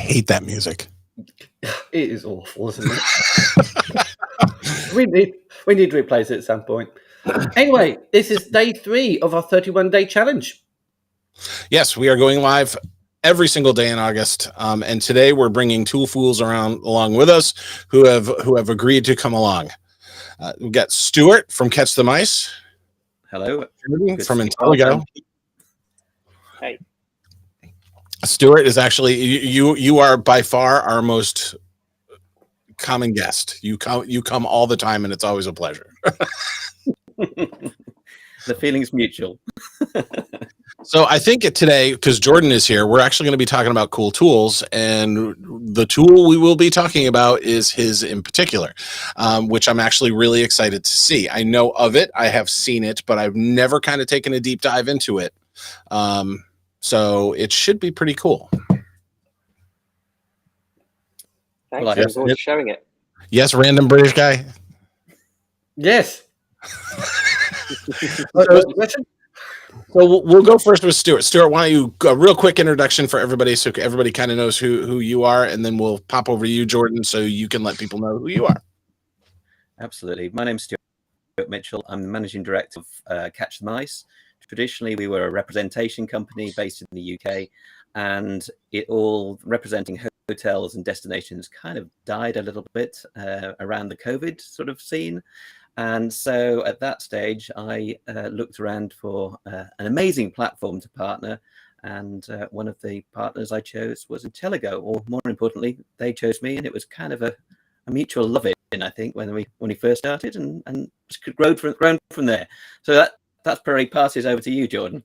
hate that music. It is awful, isn't it? we need to replace it at some point. Anyway, this is day 3 of our 31-day challenge. Yes, we are going live every single day in August, and today we're bringing two fools along with us who have agreed to come along. We've got Stuart from Catch the Mice. Hello. From Intelligo. Hey. Stuart is actually you are by far our most common guest. You come all the time, and it's always a pleasure. The feeling's mutual. So I think today, because Jordan is here, we're actually going to be talking about cool tools, and the tool we will be talking about is his in particular, which I'm actually really excited to see. I know of it, I have seen it, but I've never kind of taken a deep dive into it. So it should be pretty cool. Thanks. Well, I for showing it. Yes, random British guy. Yes. So we'll go first with Stuart. Stuart, why don't you a real quick introduction for everybody so everybody kind of knows who you are, and then we'll pop over to you, Jordan, so you can let people know who you are. Absolutely. My name's Stuart Mitchell. I'm the managing director of Catch the Mice. Traditionally, we were a representation company based in the UK, and it all representing hotels and destinations kind of died a little bit around the COVID sort of scene. And so at that stage, I looked around for an amazing platform to partner. And one of the partners I chose was Intelligo, or more importantly, they chose me. And it was kind of a mutual love-in, I think, when we first started, and grown from there. So that's probably passes over to you, Jordan.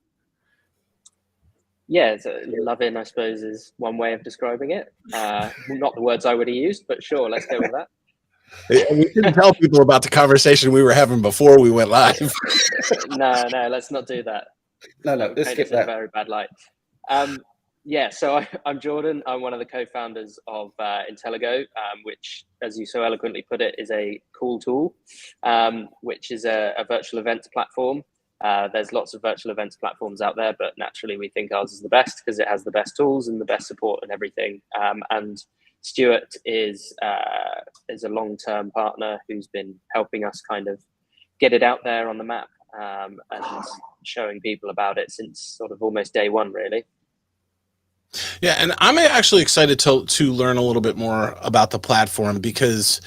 Yeah, so love-in, I suppose, is one way of describing it. Not the words I would have used, but sure, let's go with that. We didn't tell people about the conversation we were having before we went live. No, let's not do that. No, let's skip that. In a very bad light. Yeah, so I'm Jordan. I'm one of the co-founders of Intelligo, which, as you so eloquently put it, is a cool tool, which is a virtual events platform. There's lots of virtual events platforms out there, but naturally we think ours is the best because it has the best tools and the best support and everything. And Stuart is a long-term partner who's been helping us kind of get it out there on the map and showing people about it since sort of almost day one, really. Yeah, and I'm actually excited to learn a little bit more about the platform because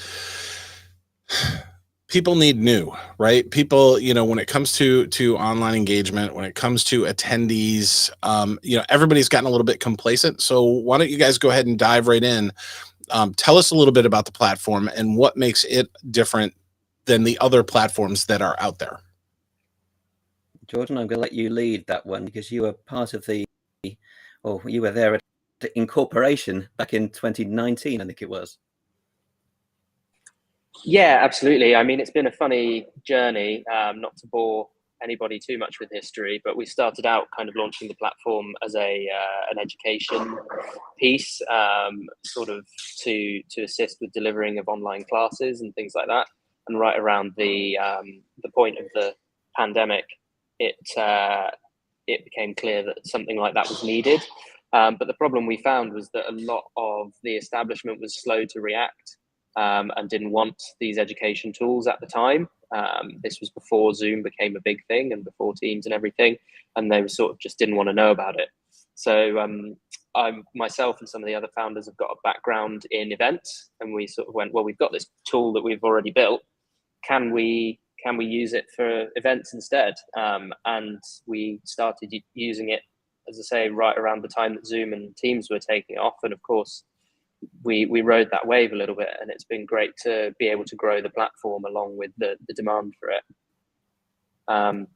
people need new, right? People, when it comes to online engagement, when it comes to attendees, everybody's gotten a little bit complacent. So why don't you guys go ahead and dive right in? Tell us a little bit about the platform and what makes it different than the other platforms that are out there. Jordan, I'm going to let you lead that one because you were part of you were there at the incorporation back in 2019, I think it was. Yeah, absolutely. I mean, it's been a funny journey, not to bore anybody too much with history, but we started out kind of launching the platform as an education piece, sort of to assist with delivering of online classes and things like that. And right around the point of the pandemic, it became clear that something like that was needed. But the problem we found was that a lot of the establishment was slow to react. And didn't want these education tools at the time. This was before Zoom became a big thing and before Teams and everything, and they sort of just didn't want to know about it. So myself and some of the other founders have got a background in events, and we sort of went, well, we've got this tool that we've already built. Can we use it for events instead? And we started using it, as I say, right around the time that Zoom and Teams were taking off, and of course, we rode that wave a little bit, and it's been great to be able to grow the platform along with the demand for it.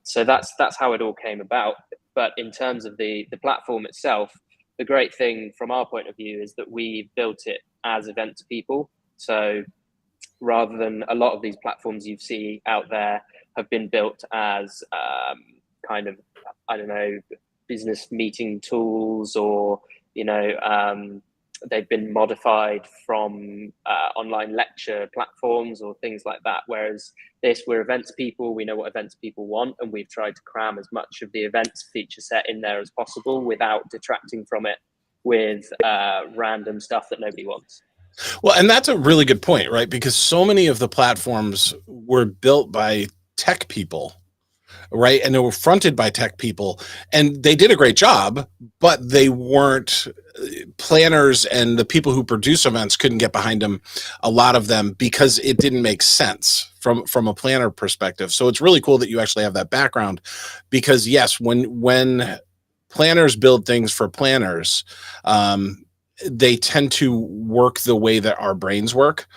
So that's how it all came about. But in terms of the platform itself, the great thing from our point of view is that we built it as events people. So rather than a lot of these platforms you see out there have been built as kind of, I don't know, business meeting tools, or they've been modified from online lecture platforms or things like that. Whereas we're events people, we know what events people want, and we've tried to cram as much of the events feature set in there as possible without detracting from it with random stuff that nobody wants. Well, and that's a really good point, right? Because so many of the platforms were built by tech people, right? And they were fronted by tech people, and they did a great job, but they weren't planners, and the people who produce events couldn't get behind them, a lot of them, because it didn't make sense from a planner perspective. So it's really cool that you actually have that background, because yes, when planners build things for planners, they tend to work the way that our brains work,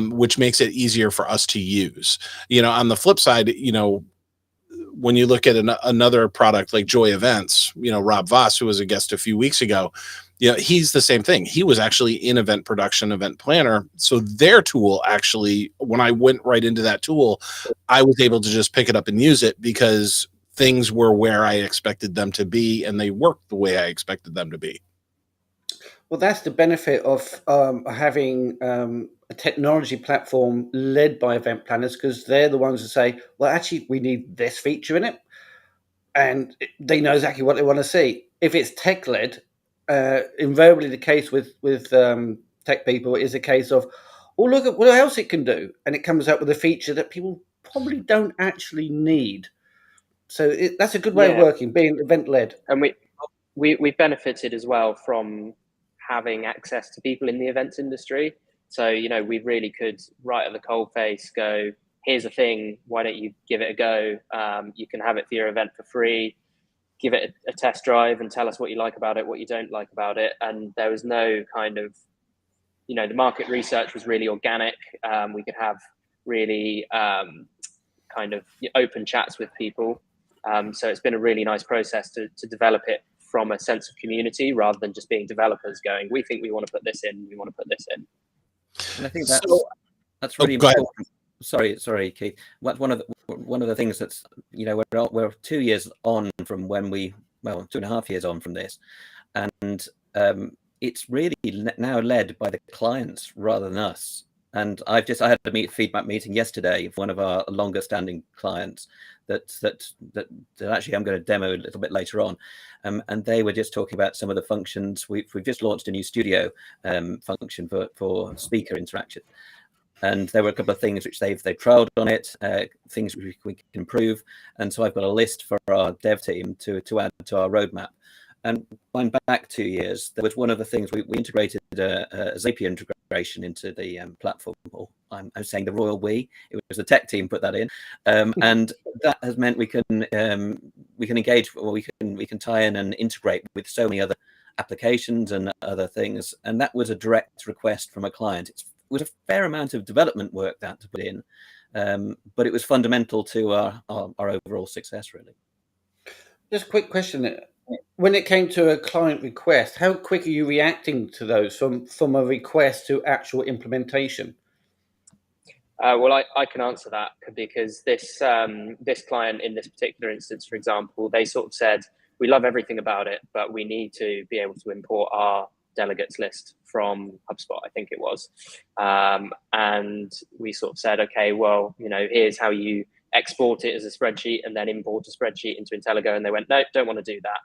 which makes it easier for us to use. On the flip side, when you look at another product like Joy Events, Rob Voss, who was a guest a few weeks ago, he's the same thing. He was actually in event production, event planner. So their tool actually, when I went right into that tool, I was able to just pick it up and use it because things were where I expected them to be, and they worked the way I expected them to be. Well, that's the benefit of having a technology platform led by event planners, because they're the ones that say, well, actually, we need this feature in it. And they know exactly what they want to see. If it's tech led, invariably the case with tech people is a case of, oh, look at what else it can do. And it comes up with a feature that people probably don't actually need. So that's a good way of working, being event led. And we benefited as well from having access to people in the events industry. So, we really could, right at the coalface, go, here's a thing, why don't you give it a go? You can have it for your event for free, give it a test drive and tell us what you like about it, what you don't like about it. And there was no kind of, the market research was really organic. We could have really kind of open chats with people. So it's been a really nice process to develop it from a sense of community, rather than just being developers going, we think we want to put this in, we want to put this in. And I think that's really important. Sorry, Keith. One of the things that's, we're 2 years on from when 2.5 years on from this, and it's really now led by the clients rather than us. And I had a feedback meeting yesterday of one of our longer standing clients that actually I'm going to demo a little bit later on. And they were just talking about some of the functions. We've just launched a new studio function for speaker interaction. And there were a couple of things which they've trialed on it, things which we can improve. And so I've got a list for our dev team to add to our roadmap. And going back 2 years, there was one of the things we integrated a Zapier integration into the platform. Or I'm saying the royal we. It was the tech team put that in, and that has meant we can engage, or we can tie in and integrate with so many other applications and other things. And that was a direct request from a client. It was a fair amount of development work that to put in, but it was fundamental to our overall success, really. Just a quick question. When it came to a client request, how quick are you reacting to those from a request to actual implementation? Well, I can answer that, because this client in this particular instance, for example, they sort of said, we love everything about it, but we need to be able to import our delegates list from HubSpot, I think it was. And we sort of said, okay, well, here's how you export it as a spreadsheet and then import a spreadsheet into Intelligo. And they went, no, don't want to do that.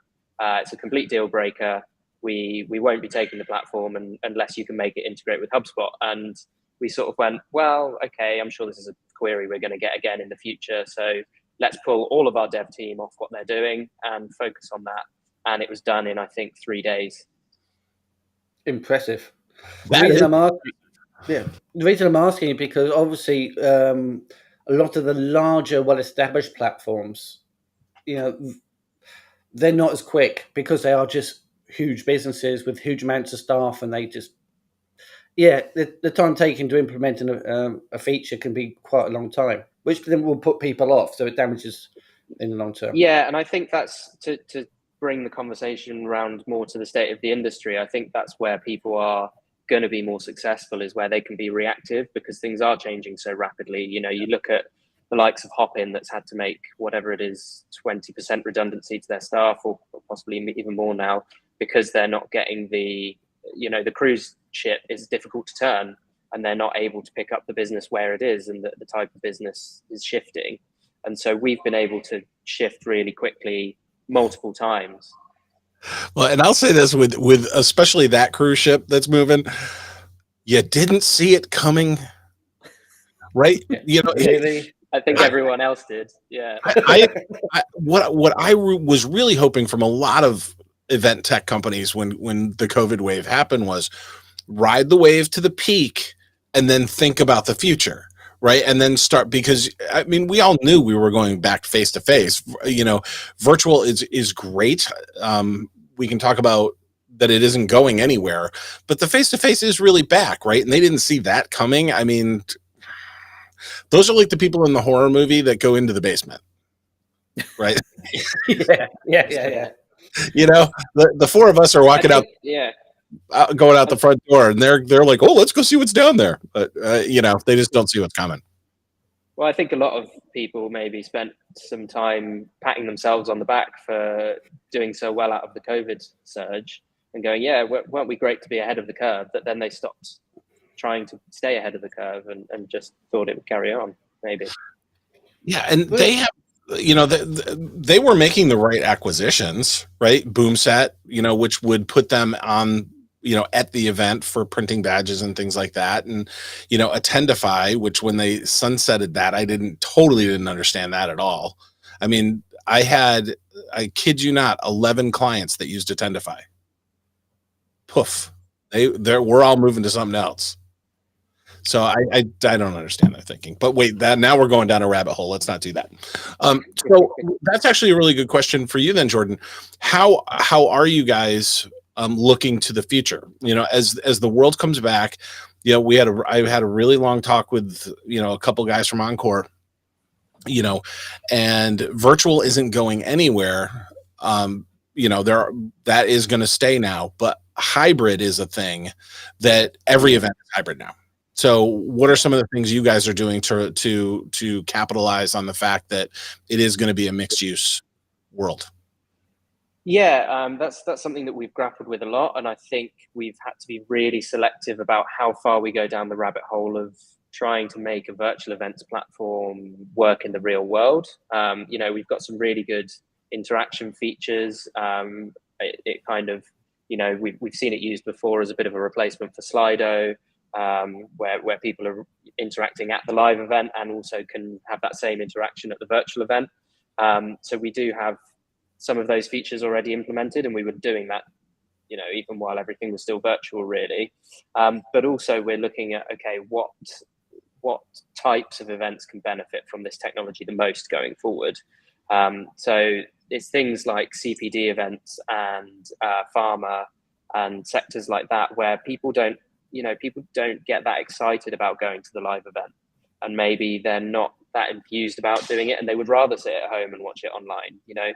It's a complete deal breaker. We won't be taking the platform unless you can make it integrate with HubSpot. And we sort of went, well, okay, I'm sure this is a query we're going to get again in the future. So let's pull all of our dev team off what they're doing and focus on that. And it was done in, I think, 3 days. Impressive. The reason I'm asking is because obviously a lot of the larger, well-established platforms, they're not as quick because they are just huge businesses with huge amounts of staff, and they just, the time taken to implement a feature can be quite a long time, which then will put people off, so it damages in the long term. Yeah, and I think that's to bring the conversation around more to the state of the industry. I think that's where people are going to be more successful, is where they can be reactive, because things are changing so rapidly. You look at the likes of Hopin that's had to make whatever it is 20% redundancy to their staff, or possibly even more now, because they're not getting the cruise ship is difficult to turn, and they're not able to pick up the business where it is, and the type of business is shifting. And so we've been able to shift really quickly multiple times. Well, and I'll say this with especially that cruise ship that's moving, you didn't see it coming, right? You know, Really? I think everyone else did. Yeah. what I was really hoping from a lot of event tech companies when the COVID wave happened was ride the wave to the peak and then think about the future, right? And then start, because I mean, we all knew we were going back face to face. You know, virtual is great. We can talk about that it isn't going anywhere, but the face to face is really back, right? And they didn't see that coming. I mean, those are like the people in the horror movie that go into the basement, right? Yeah. You know, the four of us are walking out, Yeah. going out the front door, and they're like, "Oh, let's go see what's down there." But you know, they just don't see what's coming. Well, I think a lot of people maybe spent some time patting themselves on the back for doing so well out of the COVID surge and going, yeah, weren't we great to be ahead of the curve? That then they stopped trying to stay ahead of the curve and just thought it would carry on, maybe. Yeah, and they have, you know, they were making the right acquisitions, right? Boomset, you know, which would put them on, you know, at the event for printing badges and things like that. And, you know, Attendify, which when they sunsetted that, I totally didn't understand that at all. I mean, I kid you not, 11 clients that used Attendify. Poof. We're all moving to something else. So I don't understand their thinking. But wait, that now we're going down a rabbit hole. Let's not do that. So that's actually a really good question for you then, Jordan. How are you guys looking to the future? You know, as the world comes back, you know, I had a really long talk with, you know, a couple guys from Encore, you know, and virtual isn't going anywhere. You know, that is going to stay now, but hybrid is a thing that every event is hybrid now. So what are some of the things you guys are doing to capitalize on the fact that it is going to be a mixed use world? Yeah, that's something that we've grappled with a lot, and I think we've had to be really selective about how far we go down the rabbit hole of trying to make a virtual events platform work in the real world. You know, we've got some really good interaction features. It kind of, you know, we've seen it used before as a bit of a replacement for Slido, where people are interacting at the live event and also can have that same interaction at the virtual event. So we do have some of those features already implemented, and we were doing that, you know, even while everything was still virtual, really. But also we're looking at, okay, what types of events can benefit from this technology the most going forward. So it's things like CPD events and pharma and sectors like that, where people don't get that excited about going to the live event, and maybe they're not that enthused about doing it, and they would rather sit at home and watch it online. You know,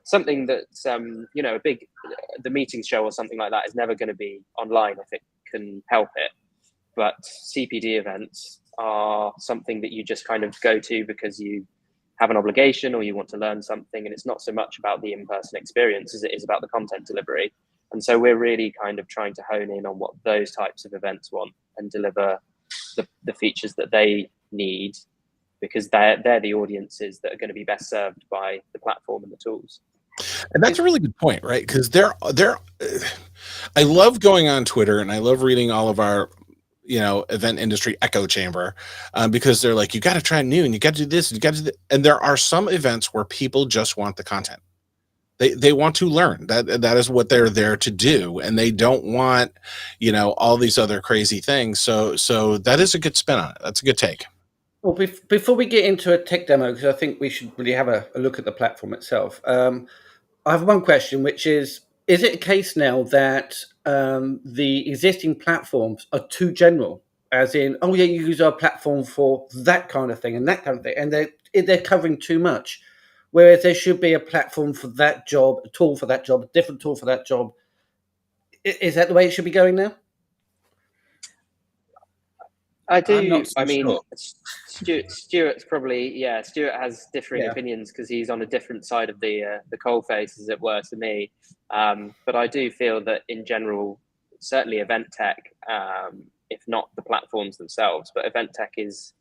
something that's you know, the meetings show or something like that is never going to be online if it can help it. But CPD events are something that you just kind of go to because you have an obligation or you want to learn something, and it's not so much about the in-person experience as it is about the content delivery. And so we're really kind of trying to hone in on what those types of events want and deliver the features that they need, because they're the audiences that are going to be best served by the platform and the tools. And that's a really good point, right? Because I love going on Twitter and I love reading all of our, you know, event industry echo chamber, because they're like, you got to try new and you got to do this and you got to do that. And there are some events where people just want the content. They want to learn. That is what they're there to do, and they don't want, you know, all these other crazy things. So that is a good spin on it. That's a good take. Well, before we get into a tech demo, because I think we should really have a look at the platform itself, I have one question, which is it a case now that the existing platforms are too general? As in, oh yeah, you use our platform for that kind of thing and that kind of thing, and they're covering too much. Whereas there should be a platform for that job, a tool for that job, a different tool for that job. Is that the way it should be going now? I do. I'm not so I mean, sure. Stuart's probably, yeah. Stuart has differing opinions because he's on a different side of the coalface, as it were, to me. But I do feel that in general, certainly event tech, if not the platforms themselves, but event tech is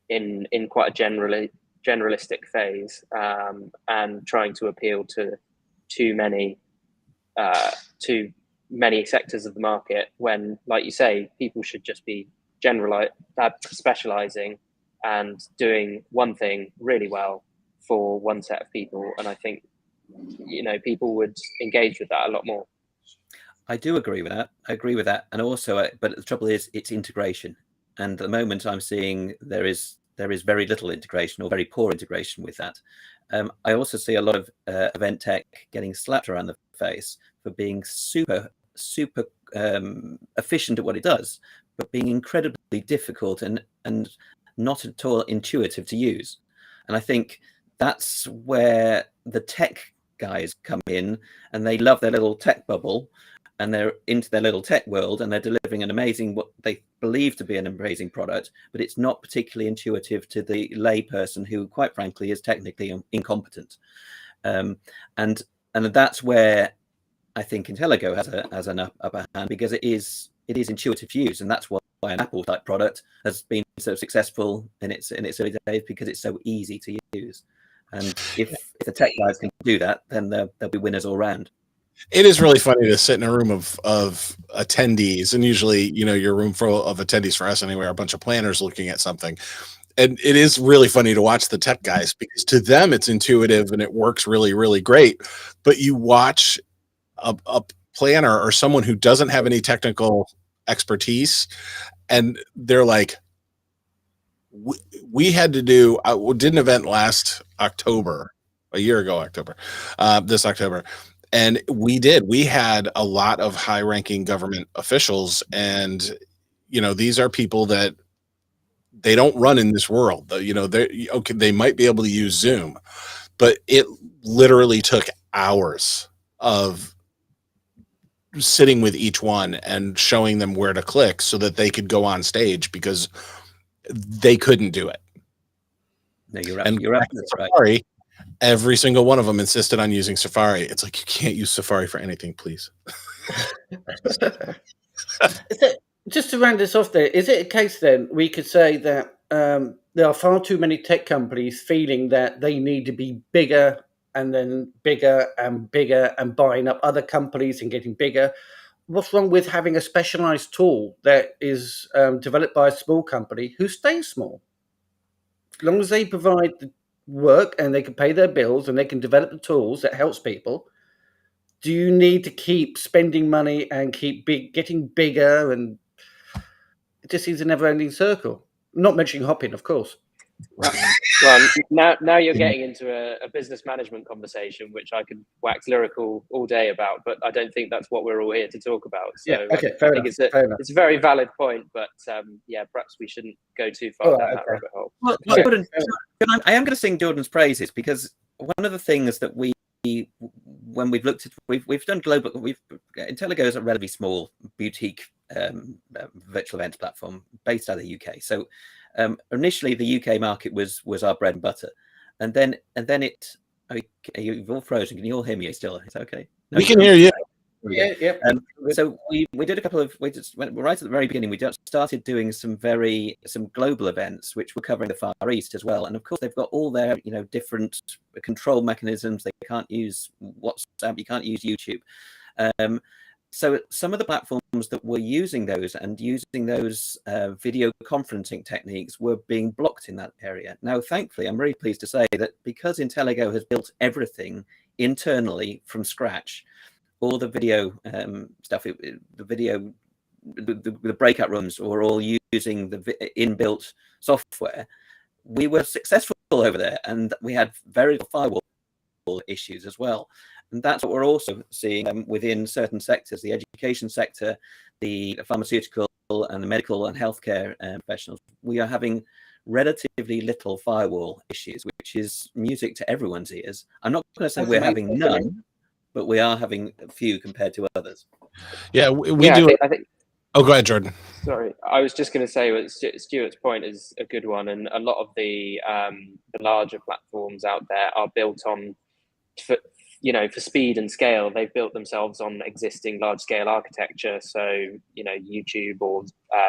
in quite a generalistic phase, and trying to appeal to too many to many sectors of the market, when, like you say, people should just be specializing and doing one thing really well for one set of people. And I think, people would engage with that a lot more. I do agree with that. I agree with that. And also, but the trouble is, it's integration. And at the moment, I'm seeing there is very little integration, or very poor integration with that. I also see a lot of event tech getting slapped around the face for being super efficient at what it does, but being incredibly difficult and not at all intuitive to use. And I think that's where the tech guys come in, and they love their little tech bubble, and they're into their little tech world, and they're delivering an amazing, what they believe to be an amazing product, but it's not particularly intuitive to the layperson who, quite frankly, is technically incompetent. And that's where I think Intelligo has an upper hand, because it is intuitive to use, and that's why an Apple type product has been so successful in its early days, because it's so easy to use. And if the tech guys can do that, then they'll be winners all round. It is really funny to sit in a room of attendees, and usually, your room full of attendees for us anyway are a bunch of planners looking at something. And it is really funny to watch the tech guys, because to them it's intuitive and it works really, really great. But you watch a planner or someone who doesn't have any technical expertise, and they're like, we had to do, did an event last October, a year ago, this October. And we had a lot of high ranking government officials, and, these are people that they don't run in this world. They might be able to use Zoom, but it literally took hours of sitting with each one and showing them where to click so that they could go on stage, because they couldn't do it. No, you're Safari, right. Every single one of them insisted on using Safari. It's like, you can't use Safari for anything, please. Just to round this off there, is it a case then we could say that there are far too many tech companies feeling that they need to be bigger, and then bigger and bigger, and buying up other companies and getting bigger? What's wrong with having a specialized tool that is developed by a small company who stays small? As long as they provide the work and they can pay their bills and they can develop the tools that helps people, do you need to keep spending money and keep getting bigger? And it just seems a never-ending circle. Not mentioning hopping, of course. Well, now you're getting into a business management conversation, which I could wax lyrical all day about, but I don't think that's what we're all here to talk about. So yeah, okay, fair enough. It's a very valid point, but perhaps we shouldn't go too far down that rabbit hole. Well, Jordan, I am going to sing Jordan's praises, because one of the things that when we've looked at, we've done global. Intelligo is a relatively small boutique virtual events platform based out of the UK. So initially, the UK market was our bread and butter, and then it. You've all frozen. Can you all hear me still? Is that okay? No, we can hear you. Yeah. So we did a couple of. We just went right at the very beginning. We just started doing some global events, which were covering the Far East as well. And of course, they've got all their different control mechanisms. They can't use WhatsApp. You can't use YouTube. So some of the platforms that were using those video conferencing techniques were being blocked in that area. Now, thankfully, I'm very pleased to say that because Intelligo has built everything internally from scratch, all the video stuff, the breakout rooms were all using the inbuilt software. We were successful over there, and we had very little firewall issues as well. And that's what we're also seeing within certain sectors, the education sector, the pharmaceutical and the medical and healthcare professionals. We are having relatively little firewall issues, which is music to everyone's ears. I'm not going to say we're having none, but we are having a few compared to others. Yeah, we do. I think. Oh, go ahead, Jordan. Sorry, I was just going to say Stuart's point is a good one, and a lot of the larger platforms out there are built on, for speed and scale. They've built themselves on existing large scale architecture. So YouTube or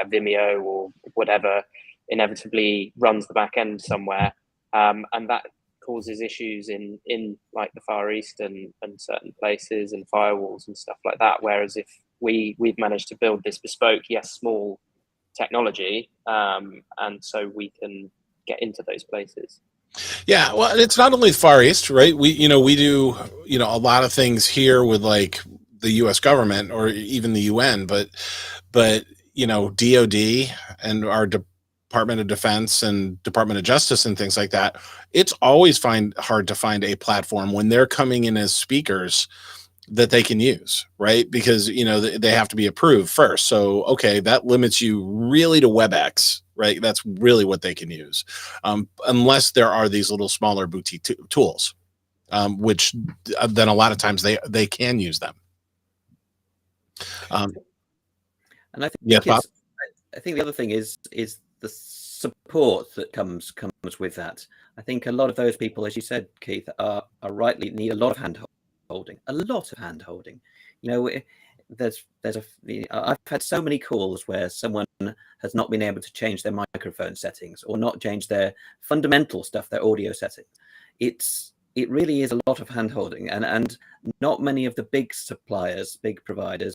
Vimeo or whatever inevitably runs the back end somewhere, and that causes issues in like the Far East and certain places and firewalls and stuff like that. Whereas if we've managed to build this bespoke, yes, small technology, and so we can get into those places. Yeah, well, it's not only the Far East, right? We do, a lot of things here with like the U.S. government or even the UN, but DOD and our Department of Defense and Department of Justice and things like that. It's always hard to find a platform when they're coming in as speakers that they can use, right? Because they have to be approved first. So okay, that limits you really to WebEx, right? That's really what they can use, unless there are these little smaller boutique tools, which then a lot of times they can use them. And I think yes, Bob? I think the other thing is the support that comes with that. I think a lot of those people, as you said, Keith, are rightly need a lot of hand holding. I've had so many calls where someone has not been able to change their microphone settings or not change their fundamental stuff, their audio settings. It really is a lot of hand holding, and not many of the big suppliers, big providers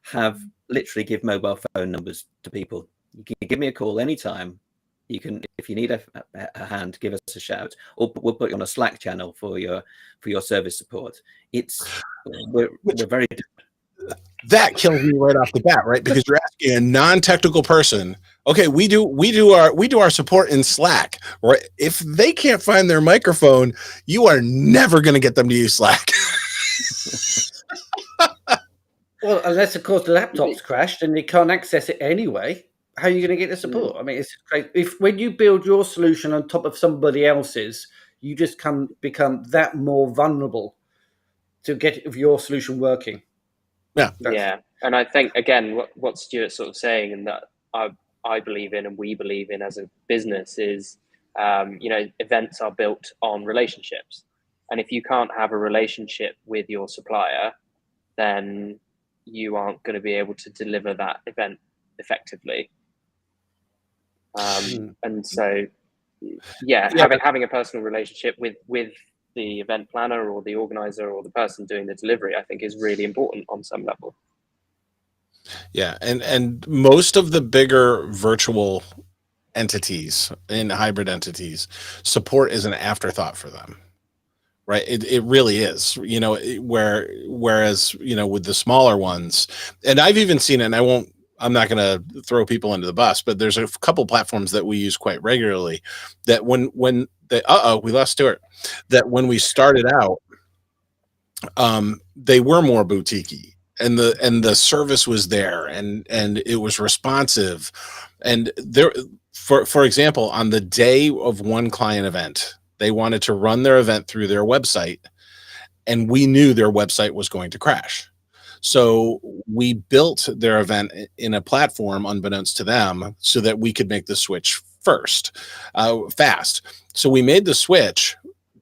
have literally give mobile phone numbers to people. You can give me a call anytime. You can, if you need a hand, give us a shout, or we'll put you on a Slack channel for your service support. We're very. That kills me right off the bat, right? Because you're asking a non-technical person. Okay, we do our support in Slack, right? If they can't find their microphone, you are never going to get them to use Slack. Well, unless of course the laptop's crashed and they can't access it anyway. How are you going to get the support? I mean, it's crazy. When you build your solution on top of somebody else's, you just become that more vulnerable to get your solution working. Yeah, and I think again, what Stuart's sort of saying, and that I believe in, and we believe in as a business, is events are built on relationships, and if you can't have a relationship with your supplier, then you aren't going to be able to deliver that event effectively. And so, having a personal relationship with the event planner or the organizer or the person doing the delivery, I think, is really important on some level. Yeah, and most of the bigger virtual entities and hybrid entities, support is an afterthought for them, right? It really is, whereas with the smaller ones, and I've even seen it, and I'm not going to throw people under the bus, but there's a couple platforms that we use quite regularly that when we lost Stuart, that when we started out, they were more boutique-y, and the service was there, and it was responsive. And there, for example, on the day of one client event, they wanted to run their event through their website, and we knew their website was going to crash. So we built their event in a platform unbeknownst to them so that we could make the switch fast. So we made the switch,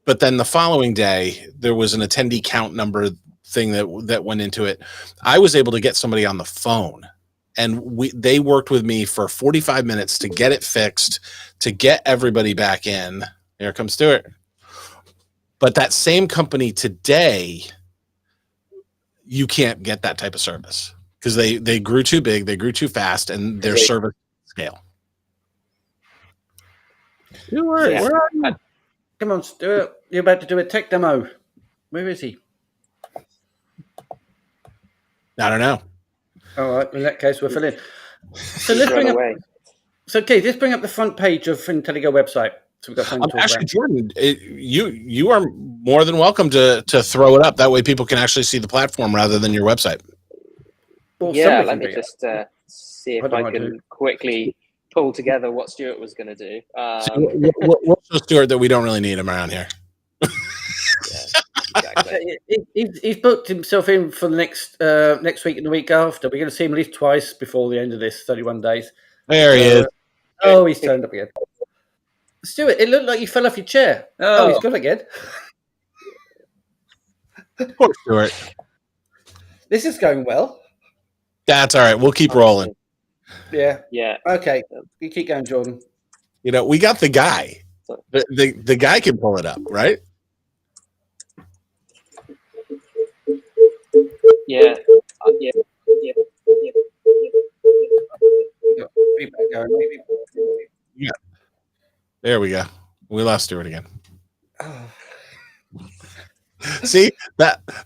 but then the following day, there was an attendee count number thing that went into it. I was able to get somebody on the phone, and they worked with me for 45 minutes to get it fixed, to get everybody back in. Here comes Stuart. But that same company today, you can't get that type of service because they grew too big, they grew too fast, and their service scale. Stuart, where are you? Come on, Stuart. You're about to do a tech demo. Where is he? I don't know. All right. In that case, we're filling. So let's bring up. So, Keith, let's bring up the front page of Intelligo website. So we've got something to talk actually, about. Jordan, you are more than welcome to throw it up. That way, people can actually see the platform rather than your website. Well, let me just see if I can quickly pull together what Stuart was going to do. We'll show Stuart that we don't really need him around here. Exactly. He's booked himself in for the next week and the week after. We're going to see him at least twice before the end of this 31 days. There he is. Oh, he's turned up again. Stuart, it looked like you fell off your chair. Oh, he's gone again. Poor Stuart. This is going well. That's all right. We'll keep rolling. Yeah. Yeah. Okay. You keep going, Jordan. We got the guy. The guy can pull it up, right? Yeah. Yeah. Yeah. Yeah. There we go. We lost Stuart again. Oh. See,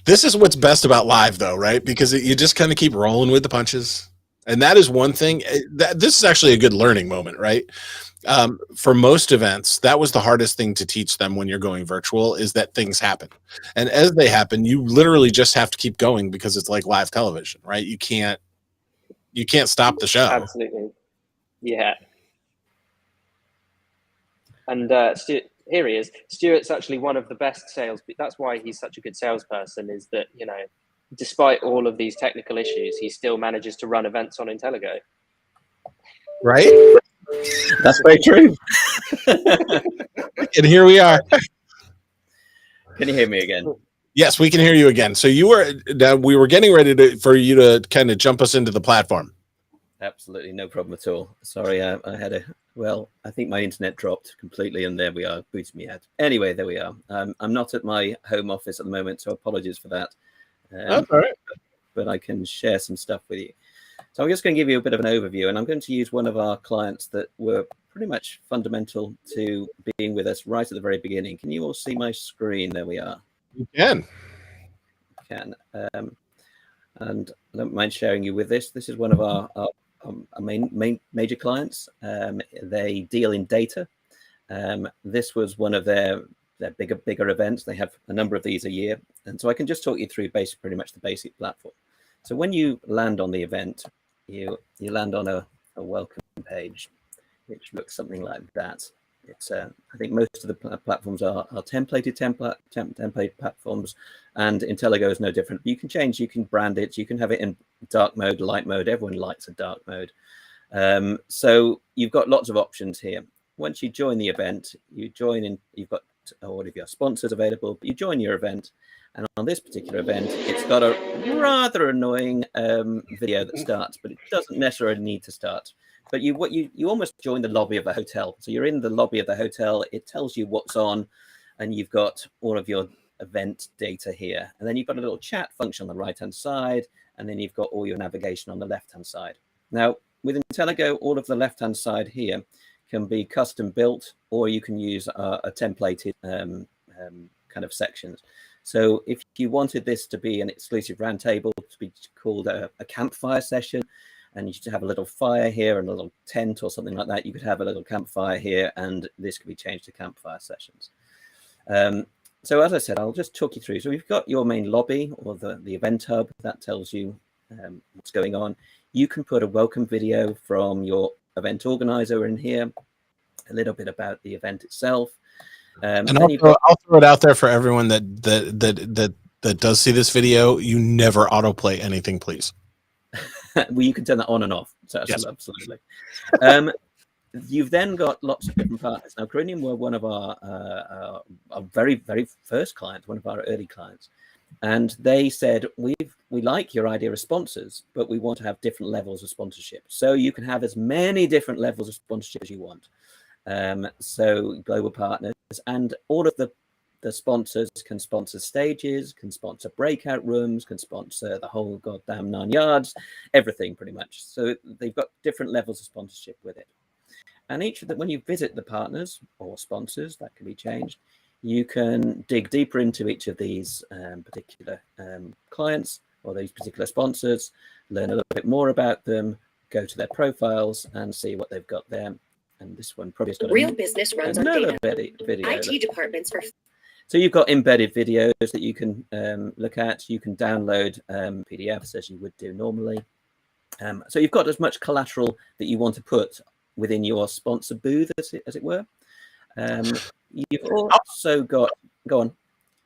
this is what's best about live, though, right? Because you just kind of keep rolling with the punches, and that is one thing. This is actually a good learning moment, right? For most events, that was the hardest thing to teach them when you're going virtual, is that things happen, and as they happen, you literally just have to keep going, because it's like live television, right? You can't stop the show. Absolutely. Yeah. And here he is. Stuart's actually one of the best sales. That's why he's such a good salesperson, is that, you know, despite all of these technical issues, he still manages to run events on Intelligo. Right? That's very true. And here we are. Can you hear me again? Yes, we can hear you again. So we were getting ready for you to kind of jump us into the platform. Absolutely, no problem at all. Sorry, I had I think my internet dropped completely, and there we are, booted me out. Anyway, there we are. I'm not at my home office at the moment, so apologies for that. That's all right. But I can share some stuff with you. So I'm just going to give you a bit of an overview, and I'm going to use one of our clients that were pretty much fundamental to being with us right at the very beginning. Can you all see my screen? There we are. You can. And I don't mind sharing you with this. This is one of our main major clients. They deal in data. This was one of their bigger events. They have a number of these a year, and so I can just talk you through pretty much the basic platform. So when you land on the event, you land on a welcome page, which looks something like that. It's I think most of the platforms are template platforms, and Intelligo is no different. You can change, you can brand it, you can have it in dark mode, light mode. Everyone likes a dark mode. So you've got lots of options here. Once you join the event, you join in. You've got all of your sponsors available, but you join your event, and on this particular event, it's got a rather annoying video that starts, but it doesn't necessarily need to start. But you almost join the lobby of the hotel. So you're in the lobby of the hotel. It tells you what's on, and you've got all of your event data here. And then you've got a little chat function on the right-hand side, and then you've got all your navigation on the left-hand side. Now, with Intelligo, all of the left-hand side here can be custom built, or you can use a templated kind of sections. So if you wanted this to be an exclusive roundtable, to be called a campfire session, and you should have a little fire here and a little tent or something like that, you could have a little campfire here, and this could be changed to campfire sessions. So as I said, I'll just talk you through. So we've got your main lobby, or the event hub, that tells you what's going on. You can put a welcome video from your event organizer in here, a little bit about the event itself. And I'll throw it out there for everyone that does see this video. You never autoplay anything, please. Well, you can turn that on and off. So yes. Absolutely. You've then got lots of different partners. Now, Corinium were one of our very, very first clients, one of our early clients. And they said, we like your idea of sponsors, but we want to have different levels of sponsorship. So you can have as many different levels of sponsorship as you want. So global partners, and all of the sponsors can sponsor stages, can sponsor breakout rooms, can sponsor the whole goddamn 9 yards, everything pretty much. So they've got different levels of sponsorship with it. And each of them, when you visit the partners or sponsors, that can be changed. You can dig deeper into each of these particular clients or these particular sponsors, learn a little bit more about them, go to their profiles and see what they've got there. And this one probably has got real business runs on data. Video. IT departments are. So you've got embedded videos that you can look at. You can download PDFs as you would do normally. So you've got as much collateral that you want to put within your sponsor booth, as it were. You've also got. Go on.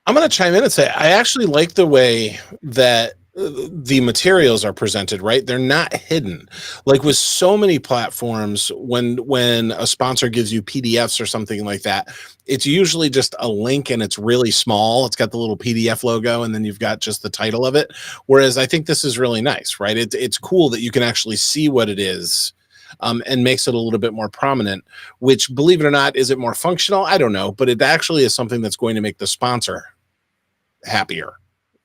I'm going to chime in and say I actually like the way that the materials are presented, right? They're not hidden. Like with so many platforms, when a sponsor gives you PDFs or something like that, it's usually just a link and it's really small. It's got the little PDF logo and then you've got just the title of it. Whereas I think this is really nice, right? It's cool that you can actually see what it is and makes it a little bit more prominent, which, believe it or not, is it more functional? I don't know, but it actually is something that's going to make the sponsor happier,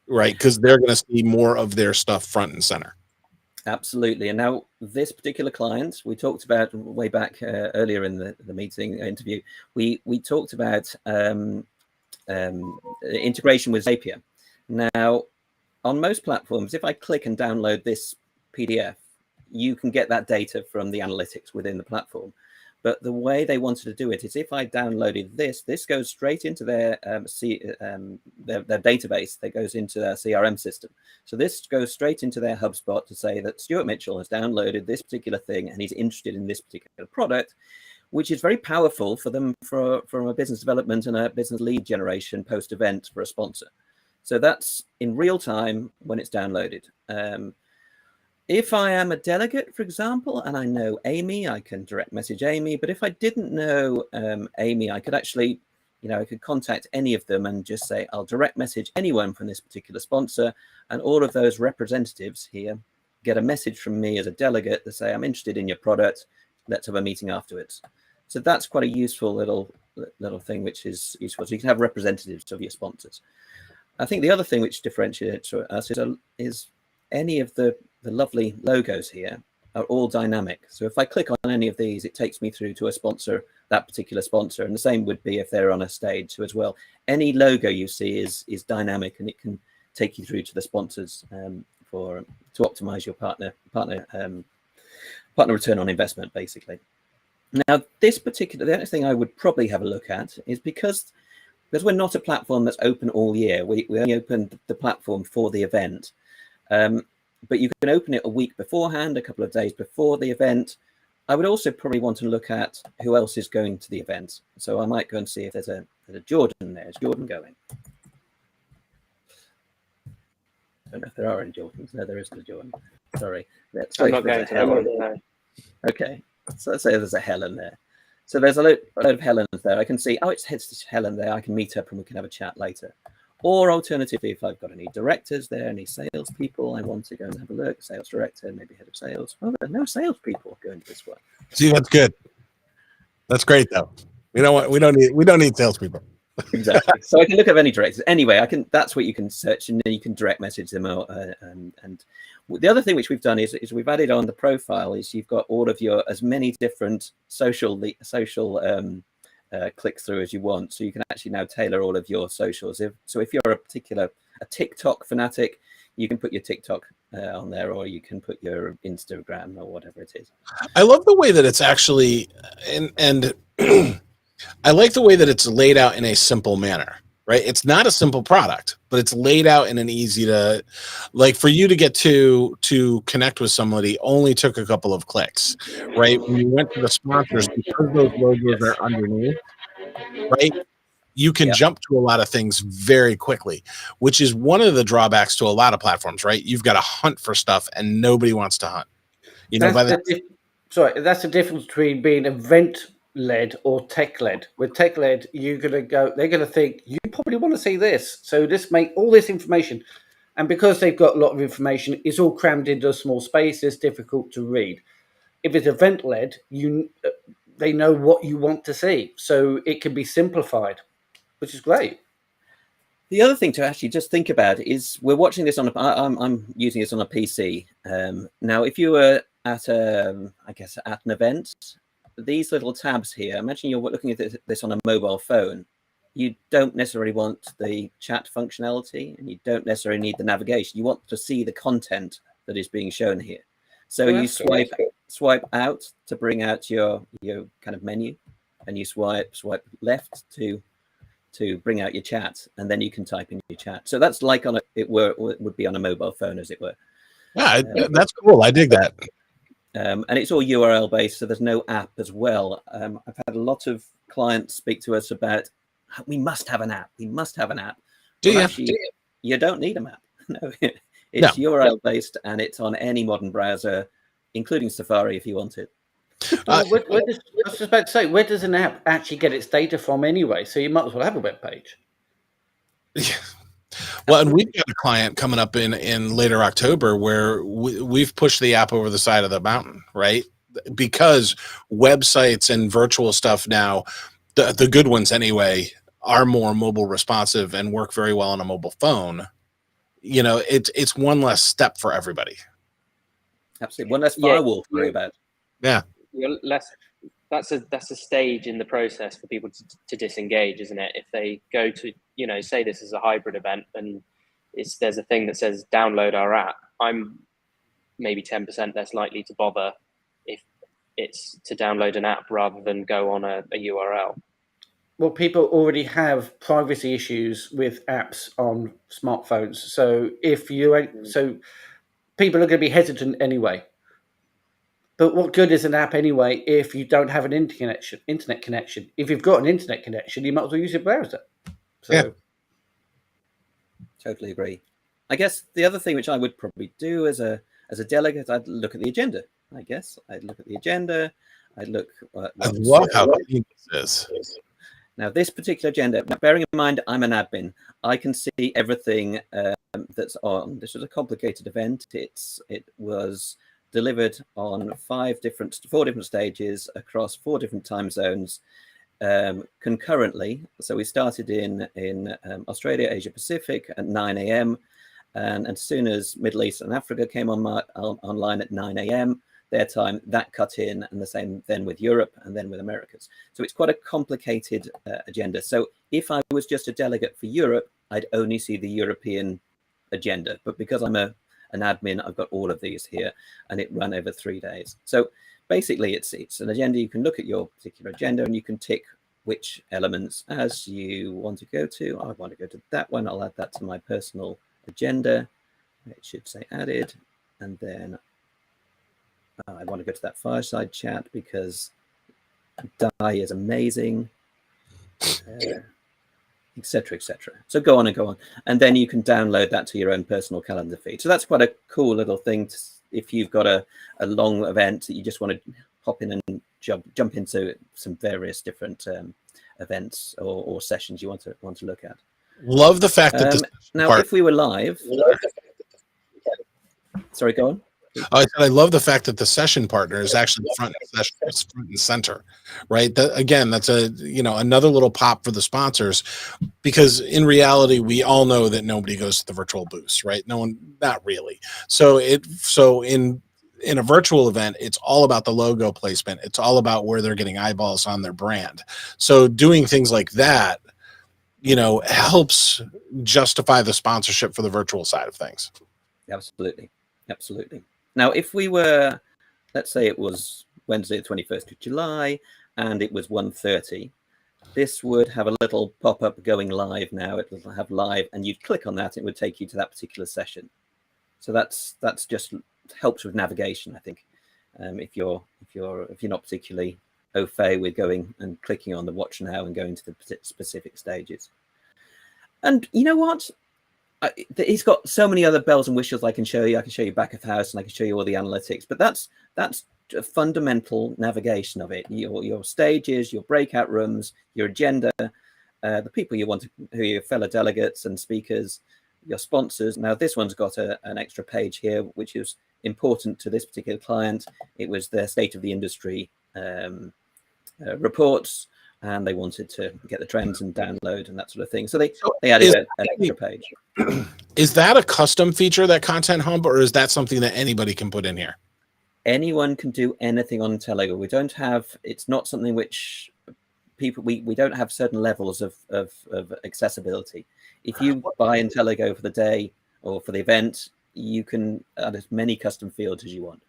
right? Because they're going to see more of their stuff front and center. Absolutely. And now this particular client, we talked about way back earlier in the meeting interview, we talked about integration with Zapier. Now, on most platforms, if I click and download this PDF, you can get that data from the analytics within the platform. But the way they wanted to do it is if I downloaded this goes straight into their their database that goes into their CRM system. So this goes straight into their HubSpot to say that Stuart Mitchell has downloaded this particular thing and he's interested in this particular product, which is very powerful for them from a business development and a business lead generation post-event for a sponsor. So that's in real time when it's downloaded. If I am a delegate, for example, and I know Amy, I can direct message Amy. But if I didn't know Amy, I could actually, I could contact any of them and just say, I'll direct message anyone from this particular sponsor. And all of those representatives here get a message from me as a delegate to say, I'm interested in your product. Let's have a meeting afterwards. So that's quite a useful little thing, which is useful. So you can have representatives of your sponsors. I think the other thing which differentiates us is any of the lovely logos here are all dynamic. So if I click on any of these, it takes me through to a sponsor, that particular sponsor. And the same would be if they're on a stage as well. Any logo you see is dynamic, and it can take you through to the sponsors to optimize your partner return on investment, basically. Now, the only thing I would probably have a look at is because we're not a platform that's open all year. We only open the platform for the event. But you can open it a week beforehand, a couple of days before the event. I would also probably want to look at who else is going to the event. So I might go and see if there's a Jordan there. Is Jordan going? I don't know if there are any Jordans. No, there isn't a Jordan. Sorry. I'm not going to that one. No. Okay. So let's say there's a Helen there. So there's a load of Helens there. I can see, it's Helen there. I can meet her and we can have a chat later. Or alternatively, if I've got any directors there, any salespeople, I want to go and have a look. Sales director, maybe head of sales. Oh, there are no salespeople going to this one. See, that's good. That's great, though. We don't need salespeople. Exactly. So I can look at any directors. Anyway, that's what you can search, and then you can direct message them. And the other thing which we've done is we've added on the profile is you've got all of your as many different social click through as you want, so you can actually now tailor all of your socials. If you're a TikTok fanatic, you can put your TikTok on there, or you can put your Instagram or whatever it is. I love the way that it's actually and I like the way that it's laid out in a simple manner, right? It's not a simple product, but it's laid out in an easy to, like, for you to get to connect with somebody only took a couple of clicks, right? When you went to the sponsors, because those logos are underneath, right? You can jump to a lot of things very quickly, which is one of the drawbacks to a lot of platforms, right? You've got to hunt for stuff and nobody wants to hunt. That's the difference between being event-led or tech-led. With tech-led, they're going to think, you probably want to see this. So make all this information. And because they've got a lot of information, it's all crammed into a small space. It's difficult to read. If it's event-led, they know what you want to see. So it can be simplified, which is great. The other thing to actually just think about is we're watching this I'm using this on a PC. Now, if you were at an event, these little tabs here, imagine you're looking at this on a mobile phone. You don't necessarily want the chat functionality, and you don't necessarily need the navigation. You want to see the content that is being shown here. So you swipe out to bring out your kind of menu, and you swipe left to bring out your chat, and then you can type in your chat. So that's like it would be on a mobile phone, as it were. Yeah, that's cool. I dig that. And it's all URL based, so there's no app as well. I've had a lot of clients speak to us about, we must have an app. We must have an app. Actually, you don't need a map. No, it's URL based, and it's on any modern browser, including Safari if you want it. I was just about to say, where does an app actually get its data from anyway? So you might as well have a web page. Yeah. Well, and we've got a client coming up in later October where we've pushed the app over the side of the mountain, right? because websites and virtual stuff now, the good ones anyway, are more mobile responsive and work very well on a mobile phone. You know, it's one less step for everybody. Absolutely, one less firewall to worry about. Yeah, you're less. That's a stage in the process for people to disengage, isn't it? If they go to, you know, say this is a hybrid event and there's a thing that says download our app, I'm maybe 10% less likely to bother if it's to download an app rather than go on a URL. Well, people already have privacy issues with apps on smartphones, so so people are going to be hesitant anyway. But what good is an app anyway if you don't have an internet connection? If you've got an internet connection, you might as well use your browser. So, yeah. Totally agree. I guess the other thing which I would probably do as a delegate, I'd look at the agenda. I guess I'd look at the agenda. I'd look at I love how clean this is. Now, this particular agenda, now bearing in mind I'm an admin, I can see everything that's on. This was a complicated event. It was delivered on 4 different stages across 4 different time zones concurrently. So we started in Australia, Asia Pacific at 9 a.m. And as soon as Middle East and Africa came online at 9 a.m. their time, that cut in, and the same then with Europe and then with Americas. So it's quite a complicated agenda. So if I was just a delegate for Europe, I'd only see the European agenda. But because I'm an admin, I've got all of these here, and it ran over 3 days. So basically, it's an agenda. You can look at your particular agenda, and you can tick which elements as you want to go to. I want to go to that one. I'll add that to my personal agenda. It should say added, and then I want to go to that fireside chat because Di is amazing, etc., etc. So go on and go on, and then you can download that to your own personal calendar feed. So that's quite a cool little thing if you've got a long event that you just want to hop in and jump into some various different events or sessions you want to look at. Love the fact that if we were live, sorry, go on. I love the fact that the session partner is actually front and center, right? That's another little pop for the sponsors, because in reality, we all know that nobody goes to the virtual booths, right? No one, not really. So in a virtual event, it's all about the logo placement. It's all about where they're getting eyeballs on their brand. So doing things like that, helps justify the sponsorship for the virtual side of things. Absolutely. Now, if we were, let's say it was Wednesday, the 21st of July, and it was 1:30, this would have a little pop-up going live now. It will have live, and you'd click on that, it would take you to that particular session. So that's just helps with navigation, I think. If you're not particularly au fait with going and clicking on the watch now and going to the specific stages. And you know what? He's got so many other bells and whistles I can show you. I can show you back of house, and I can show you all the analytics. But that's a fundamental navigation of it. Your stages, your breakout rooms, your agenda, the people you want to, who are your fellow delegates and speakers, your sponsors. Now this one's got an extra page here, which is important to this particular client. It was their state of the industry reports, and they wanted to get the trends and download and that sort of thing. So they added an extra page. Is that a custom feature, that Content Hub, or is that something that anybody can put in here? Anyone can do anything on Intelligo. It's not something which people, we don't have certain levels of accessibility. If you buy Intelligo for the day or for the event, you can add as many custom fields as you want.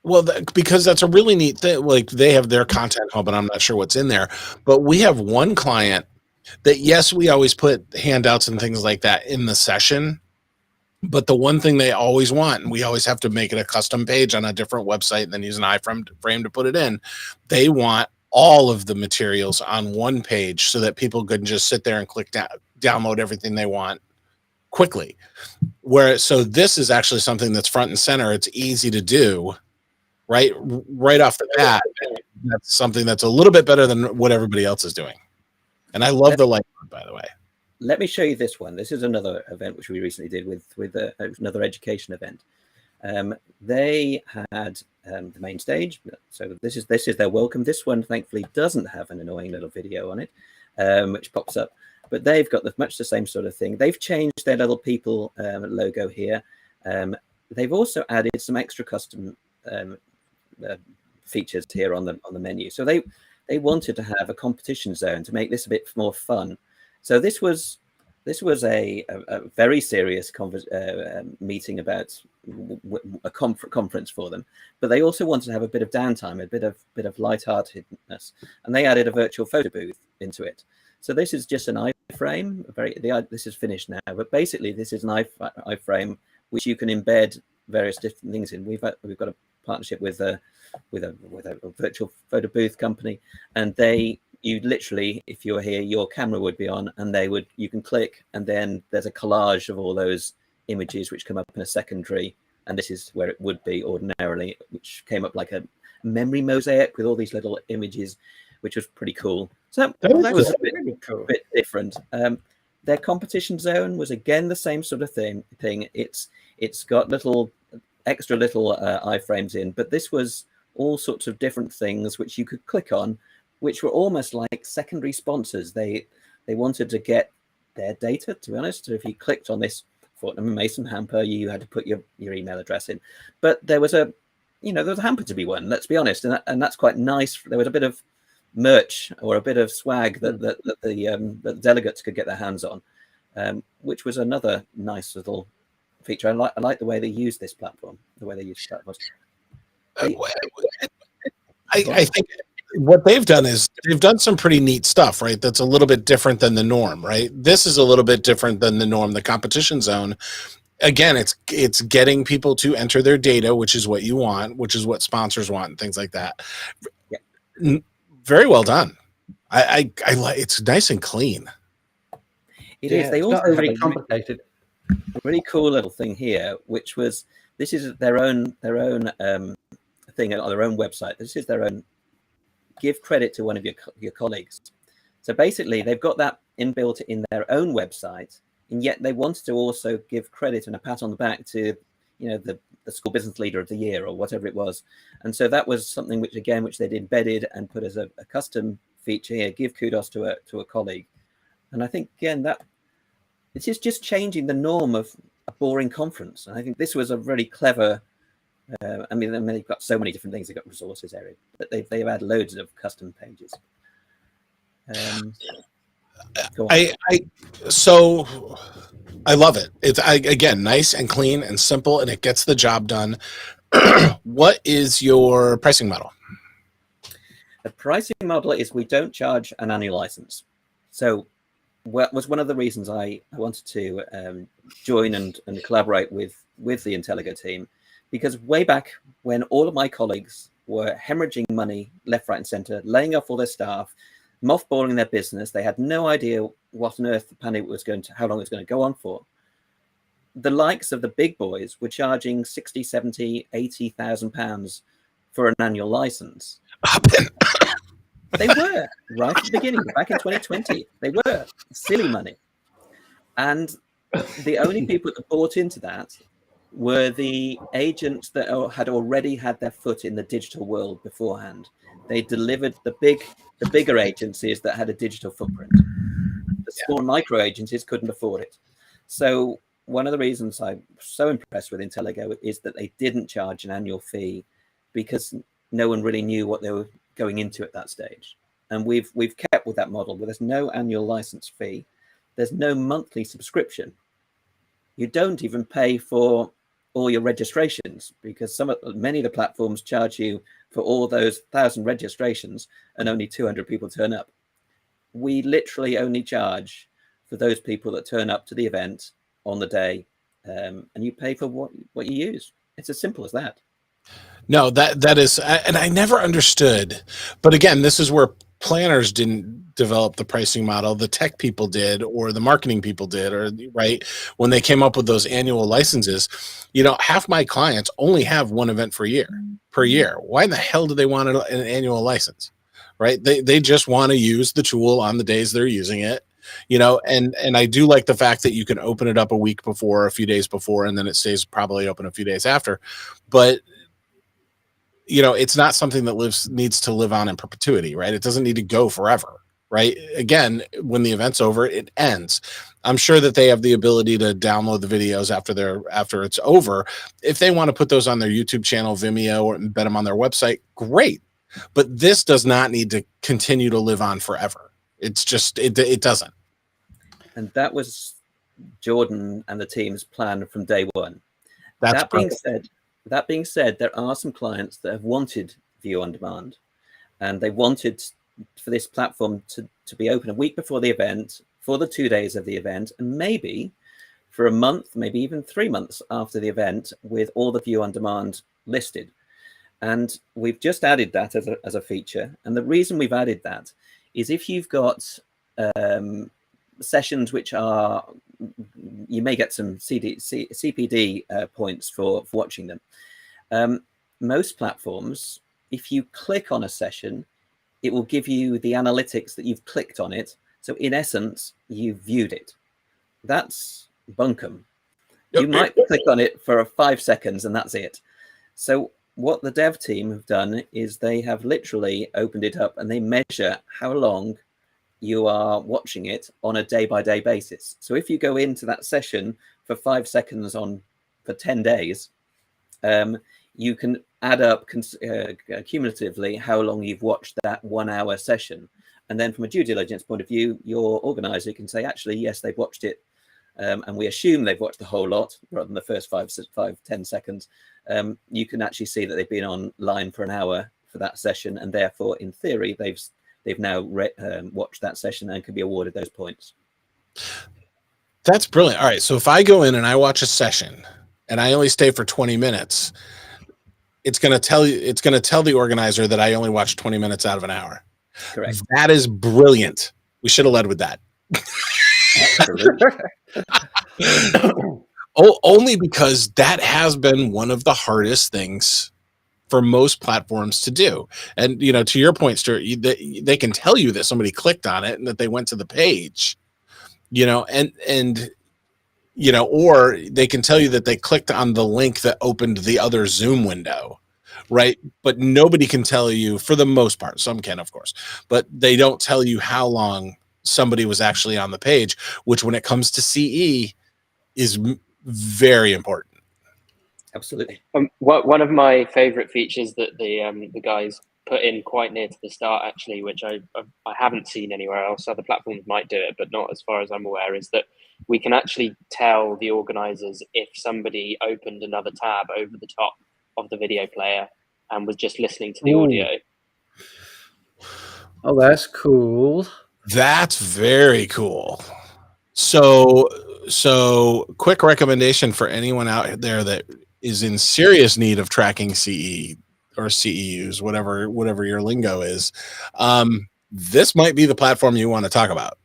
Well, because that's a really neat thing. Like, they have their Content Hub, and I'm not sure what's in there, but we have one client that, yes, we always put handouts and things like that in the session, but the one thing they always want, and we always have to make it a custom page on a different website and then use an iframe to put it in. They want all of the materials on one page so that people can just sit there and click download everything they want quickly. So this is actually something that's front and center. It's easy to do. Right off the bat, that's something that's a little bit better than what everybody else is doing. And I love the light, by the way. Let me show you this one. This is another event which we recently did with another education event. They had the main stage. So this is their welcome. This one thankfully doesn't have an annoying little video on it, which pops up. But they've got much the same sort of thing. They've changed their little people logo here. They've also added some extra custom features here on the menu. So they wanted to have a competition zone to make this a bit more fun. So this was a very serious meeting about a conference for them, but they also wanted to have a bit of downtime, a bit of lightheartedness, and they added a virtual photo booth into it. So this is just an iframe. This is finished now, but basically this is an iframe which you can embed various different things in. We've got a partnership with a virtual photo booth company, and you literally, if you're here, your camera would be on, and you can click, and then there's a collage of all those images which come up in a secondary, and this is where it would be ordinarily, which came up like a memory mosaic with all these little images, which was pretty cool. So that was a bit different. Their competition zone was again the same sort of thing. It's got extra little iframes in, but this was all sorts of different things which you could click on, which were almost like secondary sponsors. They wanted to get their data, to be honest. So if you clicked on this Fortnum & Mason hamper, you had to put your email address in. But there was a hamper to be won, let's be honest. And that's quite nice. There was a bit of merch or a bit of swag that the delegates could get their hands on, which was another nice little feature. I like the way they use this platform, the way they use platforms. I think what they've done is they've done some pretty neat stuff, right? That's a little bit different than the norm, right? This is a little bit different than the norm. The competition zone, again, it's getting people to enter their data, which is what you want, which is what sponsors want, and things like that. Yeah. Very well done. I like it's nice and clean. It is. They also not overly complicated. A really cool little thing here, which was this is their own thing on their own website. This is their own. Give credit to one of your colleagues. So basically, they've got that inbuilt in their own website, and yet they wanted to also give credit and a pat on the back to, the school business leader of the year or whatever it was. And so that was something which they'd embedded and put as a custom feature here. Give kudos to a colleague, and I think again that it's just changing the norm of a boring conference. And I think this was a really clever. I mean, they've got so many different things. They've got resources area, but they've had loads of custom pages. So I love it. It's again nice and clean and simple, and it gets the job done. What is your pricing model? The pricing model is we don't charge an annual license. So what was one of the reasons I wanted to join and collaborate with the Intelligo team. Because way back when all of my colleagues were hemorrhaging money left, right, and center, laying off all their staff, mothballing their business, they had no idea what on earth the pandemic was how long it was going to go on for. The likes of the big boys were charging 60, 70, 80,000 pounds for an annual license. They were right at the beginning, back in 2020. They were silly money. And the only people that bought into that were the agents that had already had their foot in the digital world beforehand. They delivered the bigger agencies that had a digital footprint. The small micro agencies couldn't afford it. So one of the reasons I'm so impressed with Intelligo is that they didn't charge an annual fee because no one really knew what they were going into at that stage. And we've kept with that model where there's no annual license fee. There's no monthly subscription. You don't even pay for all your registrations because many of the platforms charge you for all those 1,000 registrations and only 200 people turn up. We literally only charge for those people that turn up to the event on the day, and you pay for what you use. It's as simple as that. No, that is, and I never understood. But again, this is where planners didn't develop the pricing model. The tech people did, or the marketing people did, or right when they came up with those annual licenses. Half my clients only have one event per year. Why in the hell do they want an annual license? Right? They just want to use the tool on the days they're using it. And I do like the fact that you can open it up a week before, a few days before, and then it stays probably open a few days after. But you know, it's not something that needs to live on in perpetuity, right? It doesn't need to go forever, right? Again, when the event's over, it ends. I'm sure that they have the ability to download the videos after it's over. If they want to put those on their YouTube channel, Vimeo, or embed them on their website, great. But this does not need to continue to live on forever. It's just, it doesn't. And that was Jordan and the team's plan from day one. That's That being said, there are some clients that have wanted view on demand, and they wanted for this platform to be open a week before the event, for the 2 days of the event, and maybe for a month, maybe even 3 months after the event, with all the view on demand listed. And we've just added that as a feature. And the reason we've added that is if you've got sessions which are, you may get some CPD points for watching them. Most platforms, if you click on a session, it will give you the analytics that you've clicked on it. So in essence, you've viewed it. That's bunkum. You might click on it for 5 seconds and that's it. So what the dev team have done is they have literally opened it up and they measure how long you are watching it on a day-by-day basis. So if you go into that session for 5 seconds for 10 days, you can add up cumulatively how long you've watched that 1 hour session. And then from a due diligence point of view, your organizer can say, actually, yes, they've watched it. And we assume they've watched the whole lot rather than the first 5-10 seconds. You can actually see that they've been online for an hour for that session. And therefore, in theory, they've now watched that session and can be awarded those points. That's brilliant. All right. So if I go in and I watch a session and I only stay for 20 minutes, it's going to tell the organizer that I only watched 20 minutes out of an hour. Correct. That is brilliant. We should have led with that. Only because that has been one of the hardest things for most platforms to do. And, you know, to your point, Stuart, they can tell you that somebody clicked on it and that they went to the page, you know, and, you know, or they can tell you that they clicked on the link that opened the other Zoom window, right? But nobody can tell you, for the most part, some can, of course, but they don't tell you how long somebody was actually on the page, which when it comes to CE is very important. Absolutely. One of my favorite features that the guys put in quite near to the start, actually, which I haven't seen anywhere else, other platforms might do it, but not as far as I'm aware, is that we can actually tell the organizers if somebody opened another tab over the top of the video player and was just listening to the audio. Oh, that's cool. That's very cool. So quick recommendation for anyone out there that is in serious need of tracking CE or CEUs, whatever your lingo is. This might be the platform you want to talk about,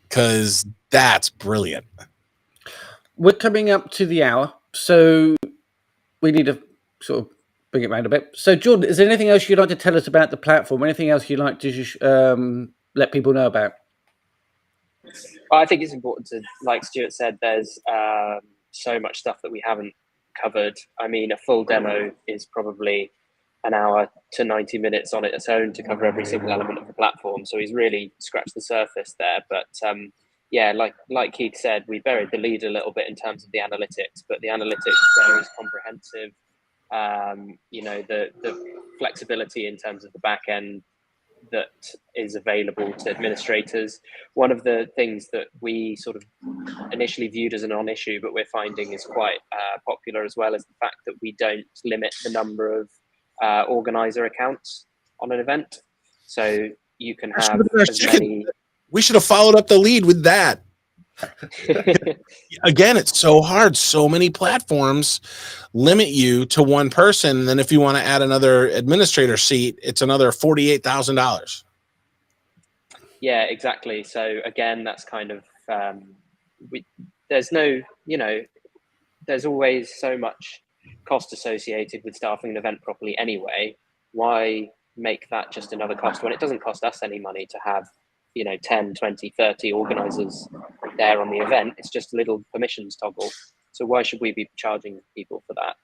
because that's brilliant. We're coming up to the hour, so we need to sort of bring it around a bit. So, Jordan, is there anything else you'd like to tell us about the platform? Anything else you'd like to let people know about? I think it's important to, like Stuart said, there's so much stuff that we haven't covered. I mean, a full demo is probably an hour to 90 minutes on its own to cover every single element of the platform. So he's really scratched the surface there. But yeah, like Keith said, we buried the lead a little bit in terms of the analytics, but the analytics there is comprehensive. You know, the flexibility in terms of the back end that is available to administrators. One of the things that we sort of initially viewed as a non-issue, but we're finding is quite popular as well, is the fact that we don't limit the number of organizer accounts on an event. So you can have as many. We should have followed up the lead with that. Again, it's so hard. So many platforms limit you to one person. And then if you want to add another administrator seat, it's another $48,000. Yeah, exactly. So again, that's kind of, there's no, you know, there's always so much cost associated with staffing an event properly anyway. Why make that just another cost when it doesn't cost us any money to have, you know, 10, 20, 30 organizers there on the event? It's just a little permissions toggle. So why should we be charging people for that?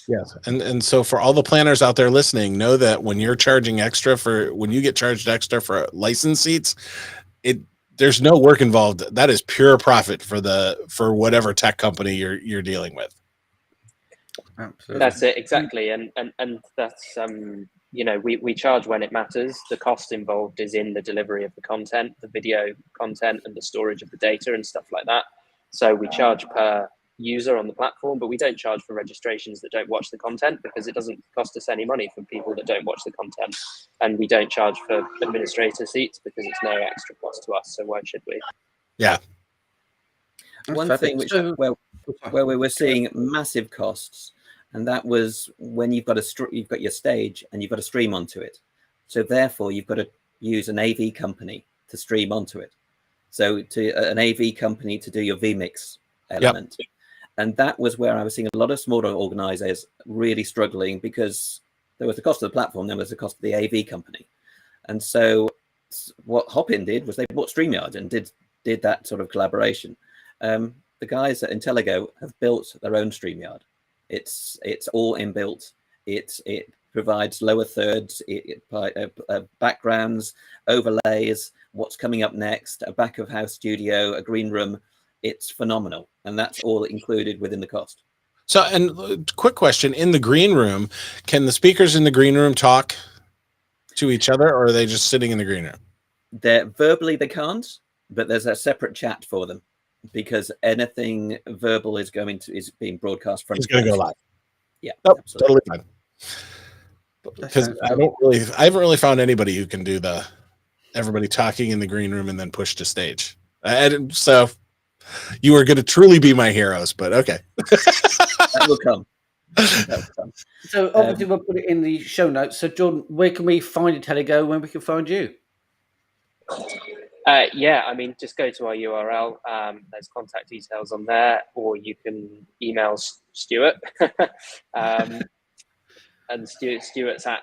Yes, and so for all the planners out there listening, know that when you're charging extra when you get charged extra for license seats, there's no work involved. That is pure profit for whatever tech company you're dealing with. Absolutely. That's it, exactly, and that's we charge when it matters. The cost involved is in the delivery of the content, the video content, and the storage of the data and stuff like that. So we charge per user on the platform, but we don't charge for registrations that don't watch the content, because it doesn't cost us any money from people that don't watch the content, and we don't charge for administrator seats because it's no extra cost to us. So why should we? Yeah. One thing which where we were seeing massive costs, and that was when you've got your stage and you've got to stream onto it. So therefore, you've got to use an AV company to stream onto it. So an AV company to do your vMix element. Yep. And that was where I was seeing a lot of smaller organizers really struggling, because there was the cost of the platform, there was the cost of the AV company. And so what Hopin did was they bought StreamYard and did that sort of collaboration. The guys at Intelligo have built their own StreamYard. It's all inbuilt. It provides lower thirds, backgrounds, overlays, what's coming up next, a back of house studio, a green room. It's phenomenal, and that's all included within the cost. So, and quick question: in the green room, can the speakers in the green room talk to each other, or are they just sitting in the green room? Verbally they can't, but there's a separate chat for them, because anything verbal is being broadcast from. It's going to go live. Yeah, nope, totally fine. Because I haven't really found anybody who can do everybody talking in the green room and then push to stage. So you are going to truly be my heroes, but okay. That will come. So obviously we'll put it in the show notes. So Jordan, where can we find Intelligo, when we can find you? Yeah, I mean, just go to our URL. There's contact details on there, or you can email Stuart. And Stuart's at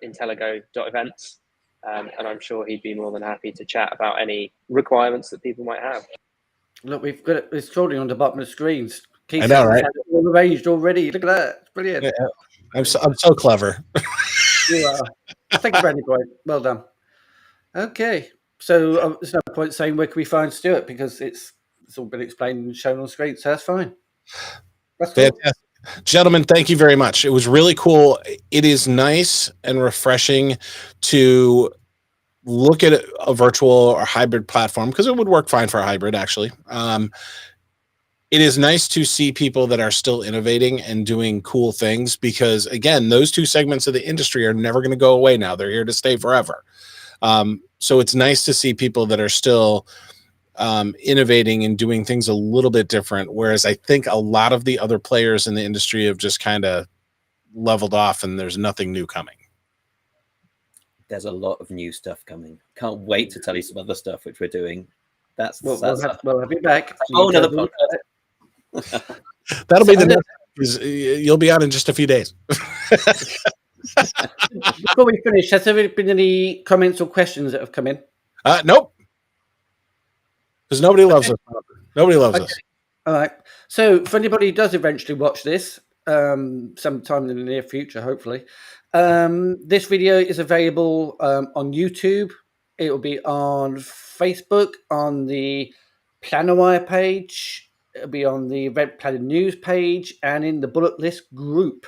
Intelligo.events. And I'm sure he'd be more than happy to chat about any requirements that people might have. Look, we've got it. It's scrolling on the bottom of the screens. Keith, I know, right? It all arranged already. Look at that. It's brilliant. Yeah, I'm so clever. You are. Thank you, Brandy Boy. Well done. Okay. So there's no point saying where can we find Stuart, because it's all been explained and shown on screen. So that's fine. That's cool. Fantastic. Gentlemen, thank you very much. It was really cool. It is nice and refreshing to look at a virtual or hybrid platform, because it would work fine for a hybrid, actually. It is nice to see people that are still innovating and doing cool things, because, again, those two segments of the industry are never going to go away now. They're here to stay forever. So it's nice to see people that are still innovating and doing things a little bit different, whereas I think a lot of the other players in the industry have just kind of leveled off and there's nothing new coming. There's a lot of new stuff coming. Can't wait to tell you some other stuff which we're doing. We'll have you back. Oh, another podcast. That'll be the next. You'll be on in just a few days. Before we finish, has there been any comments or questions that have come in? Nope. Because nobody loves us. Nobody loves us. All right. So for anybody who does eventually watch this, sometime in the near future, hopefully, this video is available on YouTube. It will be on Facebook, on the Plannerwire page. It'll be on the Event Planner News page, and in the Bullet List group.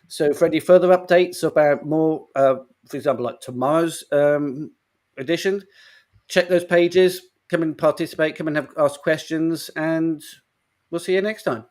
So for any further updates about more, for example, like tomorrow's edition, check those pages. Come and participate. Come and ask questions, and we'll see you next time.